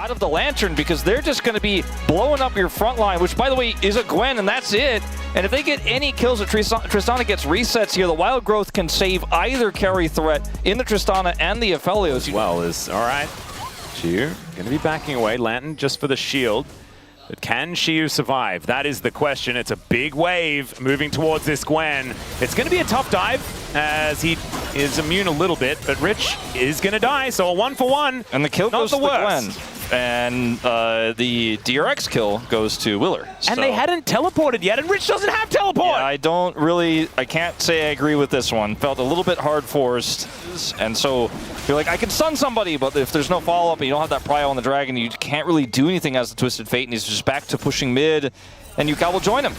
out of the Lantern because they're just going to be blowing up your front line, which, by the way, is a Gwen, and that's it. And if they get any kills, if Tristana gets resets here, the Wild Growth can save either carry threat in the Tristana and the Aphelios. Well, is all right. Xiu going to be backing away. Lantern just for the shield. But can Xiu survive? That is the question. It's a big wave moving towards this Gwen. It's going to be a tough dive as he is immune a little bit, but Rich is going to die, so a 1-for-1. And the kill goes to the Gwen. And the DRX kill goes to Willer. And they hadn't teleported yet, and Rich doesn't have teleport! Yeah, I can't say I agree with this one. Felt a little bit hard-forced. And so you're like, I can stun somebody, but if there's no follow-up and you don't have that prio on the Dragon, you can't really do anything as the Twisted Fate, and he's just back to pushing mid, and Yukal will join him.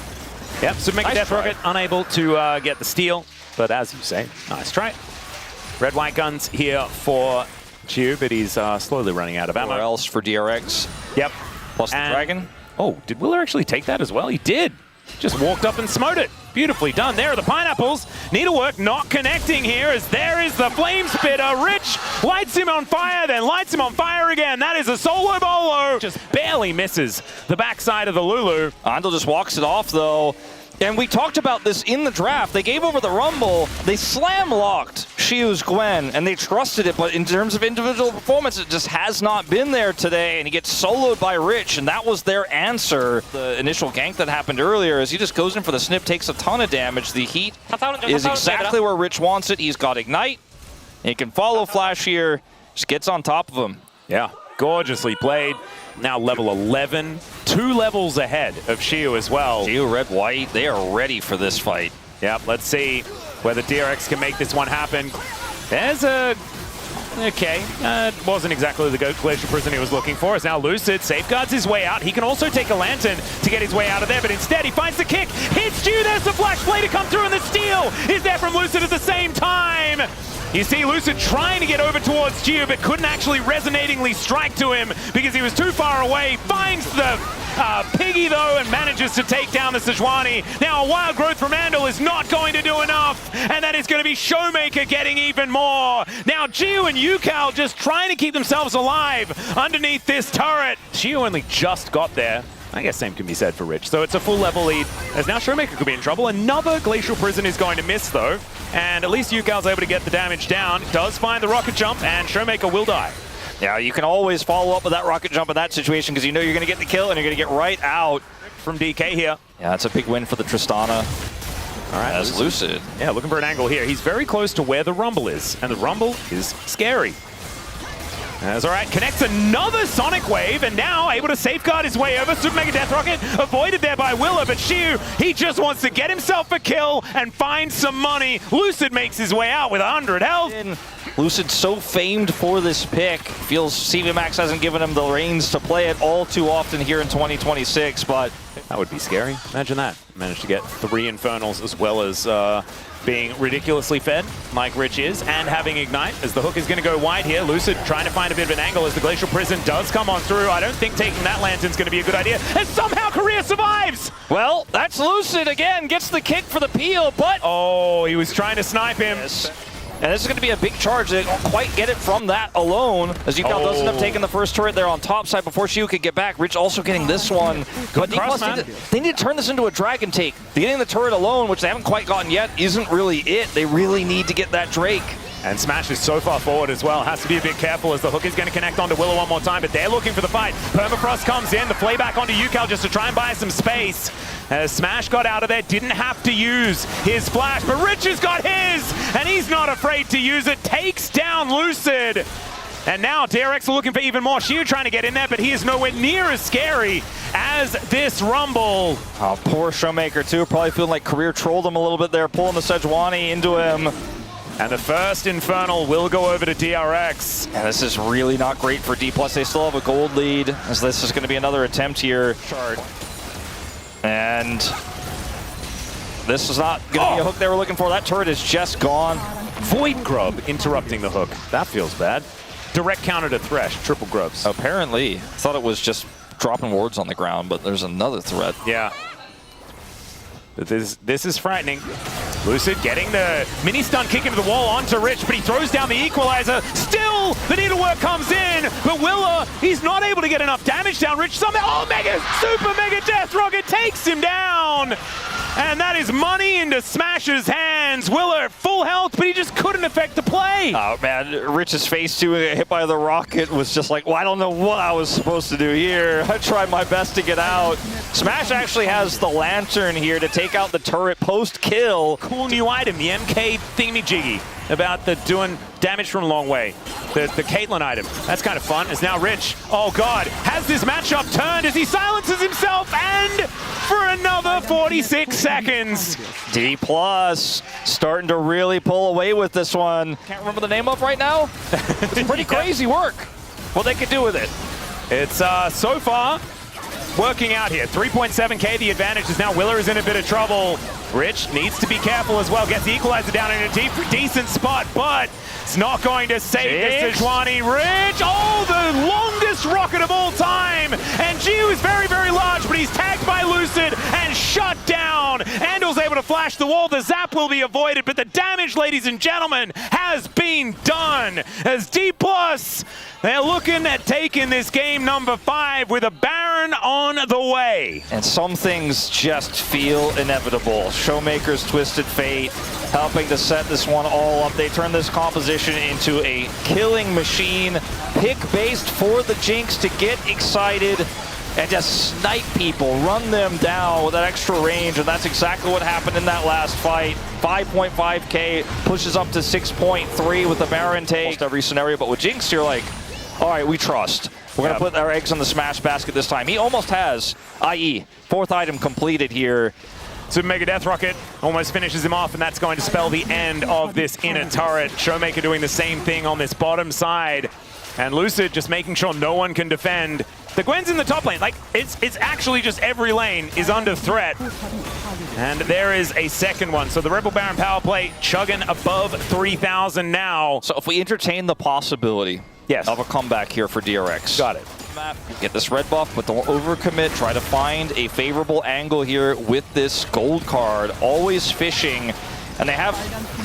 Yep, so make a Death Rocket unable to get the steal, but as you say, nice try. Red-white guns here for Xiu, but he's slowly running out of ammo. Or else for DRX. Yep. Plus the Dragon. Oh, did Willer actually take that as well? He did. Just walked up and smote it. Beautifully done. There are the pineapples. Needlework not connecting here as there is the flame spitter. Rich lights him on fire, then lights him on fire again. That is a solo bolo. Just barely misses the backside of the Lulu. Andal just walks it off though. And we talked about this in the draft. They gave over the Rumble. They slam-locked Xiu's Gwen, and they trusted it. But in terms of individual performance, it just has not been there today. And he gets soloed by Rich, and that was their answer. The initial gank that happened earlier is he just goes in for the snip, takes a ton of damage. The heat is exactly where Rich wants it. He's got Ignite. He can follow Flash here. Just gets on top of him. Yeah, gorgeously played. Now level 11, 2 levels ahead of Xiu as well. Xiu, red, white, they are ready for this fight. Yep, let's see whether DRX can make this one happen. There's a... Okay, wasn't exactly the Glacial Prison he was looking for. As now Lucid safeguards his way out. He can also take a Lantern to get his way out of there, but instead he finds the kick. Hits Xiu, there's the flash play to come through, and the steal is there from Lucid at the same time. You see Lucid trying to get over towards Xiu, but couldn't actually resonatingly strike to him because he was too far away. Finds the Piggy, though, and manages to take down the Sejuani. Now a Wild Growth from Andal is not going to do enough, and that is going to be Showmaker getting even more. Now Xiu and Yukal just trying to keep themselves alive underneath this turret. Xiu only just got there. I guess same can be said for Rich. So it's a full level lead, as now Showmaker could be in trouble. Another Glacial Prison is going to miss, though. And at least Yukal's able to get the damage down. Does find the rocket jump, and Showmaker will die. Yeah, you can always follow up with that rocket jump in that situation because you know you're going to get the kill and you're going to get right out. From DK here. Yeah, that's a big win for the Tristana. All right, as Lucid. Yeah, looking for an angle here. He's very close to where the Rumble is, and the Rumble is scary. That's all right, connects another Sonic Wave, and now able to safeguard his way over. Super Mega Death Rocket avoided there by Willer, but Xiu, he just wants to get himself a kill and find some money. Lucid makes his way out with 100 health. Lucid so famed for this pick. Feels CV Max hasn't given him the reins to play it all too often here in 2026, but... That would be scary. Imagine that. Managed to get 3 Infernals as well as being ridiculously fed, like Rich is, and having Ignite, as the hook is going to go wide here. Lucid trying to find a bit of an angle as the Glacial Prison does come on through. I don't think taking that Lantern's going to be a good idea, and somehow Korea survives! Well, that's Lucid again, gets the kick for the peel, but... Oh, he was trying to snipe him. Yes. And this is going to be a big charge. They don't quite get it from that alone, as Yukal does end up taking the first turret there on top side before Xiu could get back. Rich also getting this one. But they need to turn this into a Dragon take. Getting the turret alone, which they haven't quite gotten yet, isn't really it. They really need to get that Drake. And Smash is so far forward as well. Has to be a bit careful as the hook is going to connect onto Willow one more time, but they're looking for the fight. Permafrost comes in, the playback onto Yukal just to try and buy some space. As Smash got out of there, didn't have to use his flash, but Rich has got his, and he's not afraid to use it. Takes down Lucid. And now DRX are looking for even more. Xiu trying to get in there, but he is nowhere near as scary as this Rumble. Oh, poor Showmaker too. Probably feeling like Career trolled him a little bit there, pulling the Sejuani into him. And the first Infernal will go over to DRX. Yeah, this is really not great for Dplus. They still have a gold lead, as this is going to be another attempt here. And this is not going to be a hook they were looking for. That turret is just gone. Void Grub interrupting the hook. That feels bad. Direct counter to Thresh, triple grubs. Apparently. I thought it was just dropping wards on the ground, but there's another threat. Yeah. But this is frightening. Lucid getting the mini stun kick into the wall onto Rich, but he throws down the equalizer. Still, the needlework comes in, but Willa, he's not able to get enough damage down. Rich somehow, oh, super mega death rocket takes him down. And that is money into Smash's hands. Willer full health, but he just couldn't affect the play. Oh man, Rich's face too, hit by the rocket, was just like, well, I don't know what I was supposed to do here. I tried my best to get out. Smash actually has the lantern here to take out the turret post-kill. Cool new item, the MK thingy-jiggy, about the doing damage from a long way. The Caitlyn item. That's kind of fun. It's now Rich. Oh god, has this matchup turned as he silences himself, and for another 46 seconds. Dplus starting to really pull away with this one. Can't remember the name of right now. It's pretty crazy work. What they could do with it. It's so far working out here. 3.7k the advantage is now. Willer is in a bit of trouble. Rich needs to be careful as well. Gets the equalizer down in a decent spot, but it's not going to save this Sejuani. Rich, oh, the longest rocket of all time. And Giu is very, very large, but he's tagged by Lucid and shut down. Andal's able to flash the wall. The zap will be avoided, but the damage, ladies and gentlemen, has been done. As Dplus, they're looking at taking this game number 5 with a Baron on the way. And some things just feel inevitable. Showmaker's Twisted Fate helping to set this one all up. They turn this composition into a killing machine, pick-based for the Jinx to get excited and just snipe people, run them down with that extra range, and that's exactly what happened in that last fight. 5.5k pushes up to 6.3 with the Baron take. Almost every scenario, but with Jinx, you're like, all right, we trust. We're going to put our eggs in the Smash basket this time. He almost has, i.e., 4th item completed here. Super Mega Death Rocket almost finishes him off, and that's going to spell the end of this inner turret. Showmaker doing the same thing on this bottom side. And Lucid just making sure no one can defend. The Gwen's in the top lane. Like, it's actually just every lane is under threat. And there is a second one. So the Rebel Baron power play chugging above 3,000 now. So if we entertain the possibility of a comeback here for DRX. Got it. Get this red buff, but don't overcommit. Try to find a favorable angle here with this gold card. Always fishing. And they have,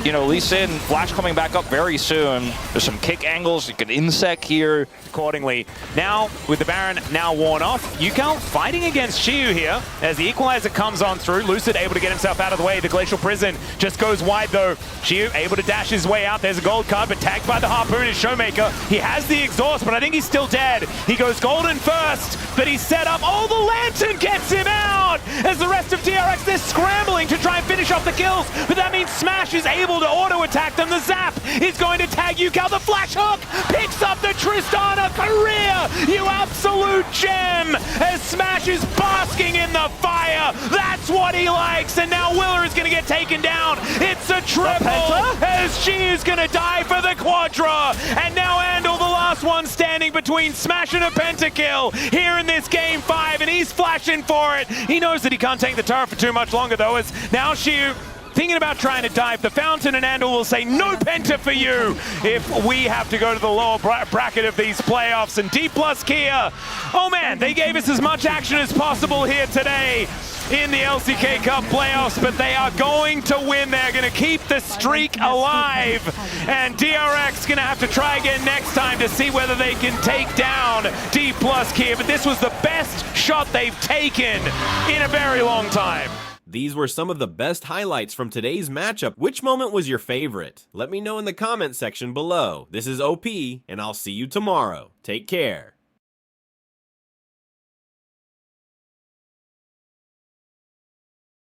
you know, Lee Sin, Flash coming back up very soon. There's some kick angles. You can insect here accordingly. Now, with the Baron now worn off, Yukal fighting against Xiu here as the equalizer comes on through. Lucid able to get himself out of the way. The Glacial Prison just goes wide though. Xiu able to dash his way out. There's a gold card, but tagged by the Harpoon is Showmaker. He has the exhaust, but I think he's still dead. He goes golden first, but he's set up. Oh, the Lantern gets him out! As the rest of DRX, they're scrambling to try and finish off the kills, but that means Smash is able to auto-attack them. The zap is going to tag Yukal. The flash hook picks up the Tristana career. You absolute gem. As Smash is basking in the fire. That's what he likes. And now Willer is going to get taken down. It's a triple as she is going to die for the quadra. And now Andal, the last one standing between Smash and a pentakill here in this game 5. And he's flashing for it. He knows that he can't take the turret for too much longer though, as now Xiu thinking about trying to dive. The Fountain and Andal will say no penta for you if we have to go to the lower bracket of these playoffs. And Dplus KIA, oh man, they gave us as much action as possible here today in the LCK Cup playoffs, but they are going to win. They're going to keep the streak alive. And DRX going to have to try again next time to see whether they can take down Dplus KIA. But this was the best shot they've taken in a very long time. These were some of the best highlights from today's matchup. Which moment was your favorite? Let me know in the comment section below. This is OP, and I'll see you tomorrow. Take care.